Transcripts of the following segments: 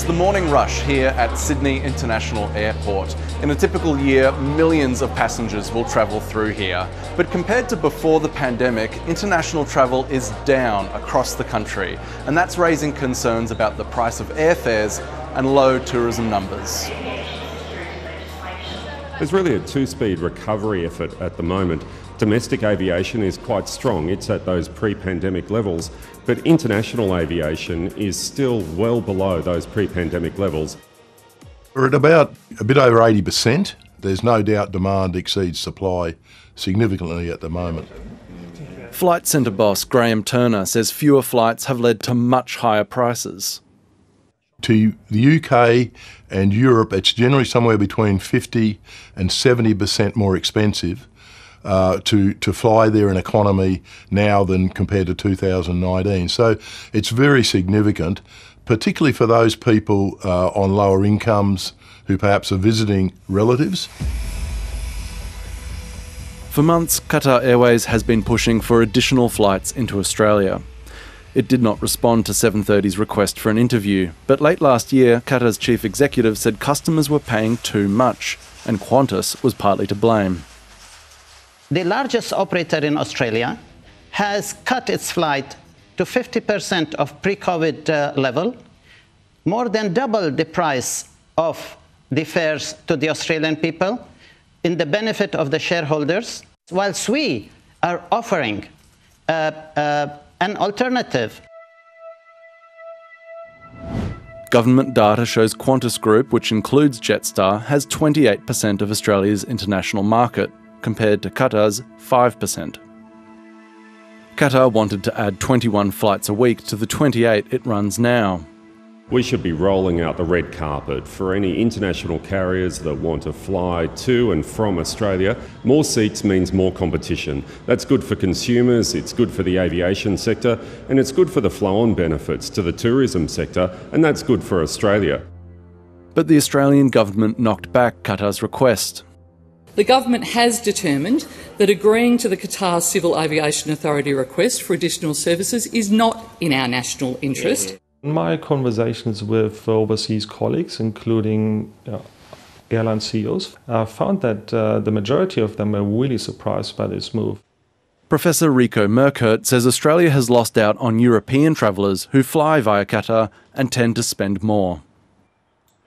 the morning rush here at Sydney International Airport. In a typical year, millions of passengers will travel through here. But compared to before the pandemic, international travel is down across the country. And that's raising concerns about the price of airfares and low tourism numbers. There's really a two-speed recovery effort at the moment. Domestic aviation is quite strong, it's at those pre-pandemic levels, but international aviation is still well below those pre-pandemic levels. We're at about a bit over 80%. There's no doubt demand exceeds supply significantly at the moment. Flight Centre boss Graham Turner says fewer flights have led to much higher prices. To the UK and Europe, it's generally somewhere between 50 and 70% more expensive to fly there in economy now than compared to 2019. So it's very significant, particularly for those people on lower incomes who perhaps are visiting relatives. For months, Qatar Airways has been pushing for additional flights into Australia. It did not respond to 7:30's request for an interview, but late last year, Qatar's chief executive said customers were paying too much, and Qantas was partly to blame. The largest operator in Australia has cut its flight to 50% of pre-COVID level, more than double the price of the fares to the Australian people, in the benefit of the shareholders, whilst we are offering an alternative. Government data shows Qantas Group, which includes Jetstar, has 28% of Australia's international market, compared to Qatar's 5%. Qatar wanted to add 21 flights a week to the 28 it runs now. We should be rolling out the red carpet for any international carriers that want to fly to and from Australia. More seats means more competition. That's good for consumers, it's good for the aviation sector, and it's good for the flow-on benefits to the tourism sector, and that's good for Australia. But the Australian government knocked back Qatar's request. The government has determined that agreeing to the Qatar Civil Aviation Authority request for additional services is not in our national interest. In my conversations with overseas colleagues, including airline CEOs, I found that the majority of them are really surprised by this move. Professor Rico Merkert says Australia has lost out on European travellers who fly via Qatar and tend to spend more.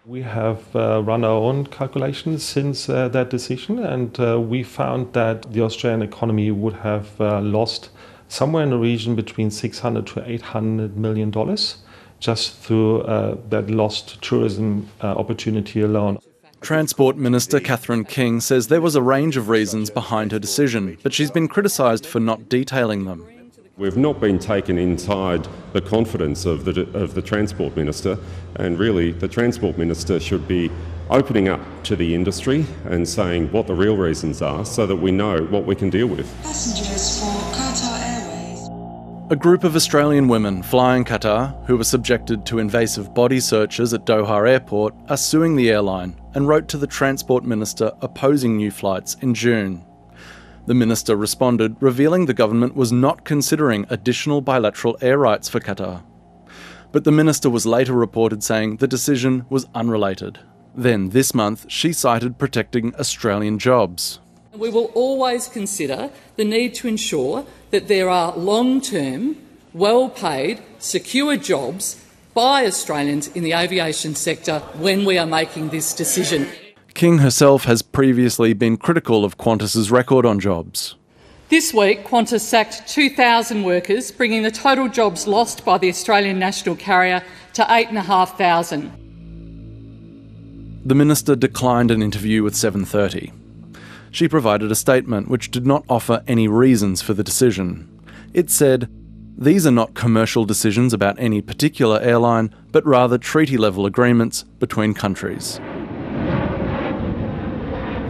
We have run our own calculations since that decision, and we found that the Australian economy would have lost somewhere in the region between $600 to $800 million just through that lost tourism opportunity alone. Transport Minister Catherine King says there was a range of reasons behind her decision, but she's been criticised for not detailing them. We've not been taken inside the confidence of the Transport Minister, and really the Transport Minister should be opening up to the industry and saying what the real reasons are so that we know what we can deal with. Passengers for Qatar Airways. A group of Australian women flying Qatar, who were subjected to invasive body searches at Doha Airport, are suing the airline and wrote to the Transport Minister opposing new flights in June. The minister responded, revealing the government was not considering additional bilateral air rights for Qatar. But the minister was later reported saying the decision was unrelated. Then, this month, she cited protecting Australian jobs. We will always consider the need to ensure that there are long-term, well-paid, secure jobs by Australians in the aviation sector when we are making this decision. King herself has previously been critical of Qantas's record on jobs. This week, Qantas sacked 2,000 workers, bringing the total jobs lost by the Australian national carrier to 8,500. The minister declined an interview with 7:30. She provided a statement which did not offer any reasons for the decision. It said, "These are not commercial decisions about any particular airline, but rather treaty-level agreements between countries."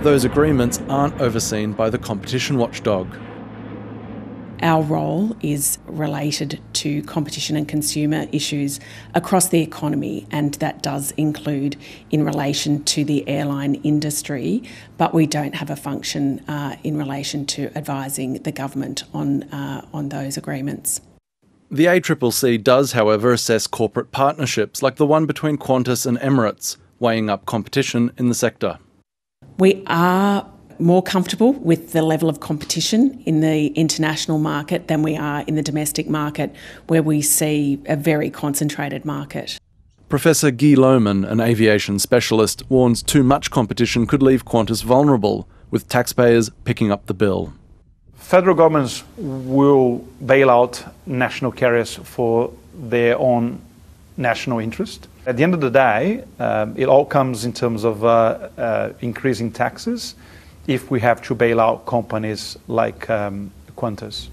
Those agreements aren't overseen by the competition watchdog. Our role is related to competition and consumer issues across the economy, and that does include in relation to the airline industry, but we don't have a function in relation to advising the government on those agreements. The ACCC does, however, assess corporate partnerships like the one between Qantas and Emirates, weighing up competition in the sector. We are more comfortable with the level of competition in the international market than we are in the domestic market, where we see a very concentrated market. Professor Guy Lohmann, an aviation specialist, warns too much competition could leave Qantas vulnerable, with taxpayers picking up the bill. Federal governments will bail out national carriers for their own national interest. At the end of the day, it all comes in terms of increasing taxes if we have to bail out companies like Qantas.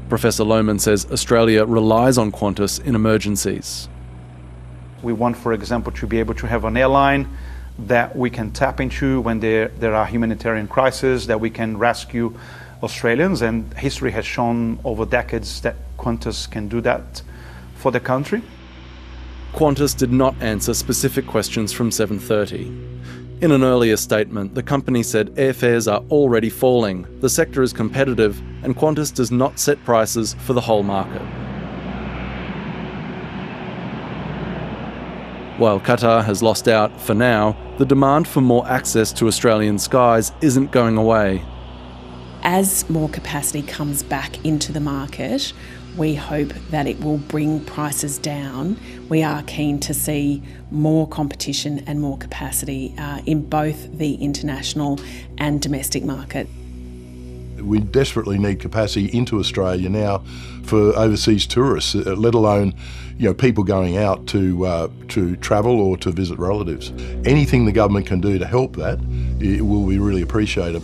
Professor Lohmann says Australia relies on Qantas in emergencies. We want, for example, to be able to have an airline that we can tap into when there are humanitarian crises, that we can rescue Australians, and history has shown over decades that Qantas can do that for the country. Qantas did not answer specific questions from 7:30. In an earlier statement, the company said airfares are already falling, the sector is competitive, and Qantas does not set prices for the whole market. While Qatar has lost out for now, the demand for more access to Australian skies isn't going away. As more capacity comes back into the market, we hope that it will bring prices down. We are keen to see more competition and more capacity in both the international and domestic market. We desperately need capacity into Australia now for overseas tourists, let alone people going out to travel or to visit relatives. Anything the government can do to help that, it will be really appreciated.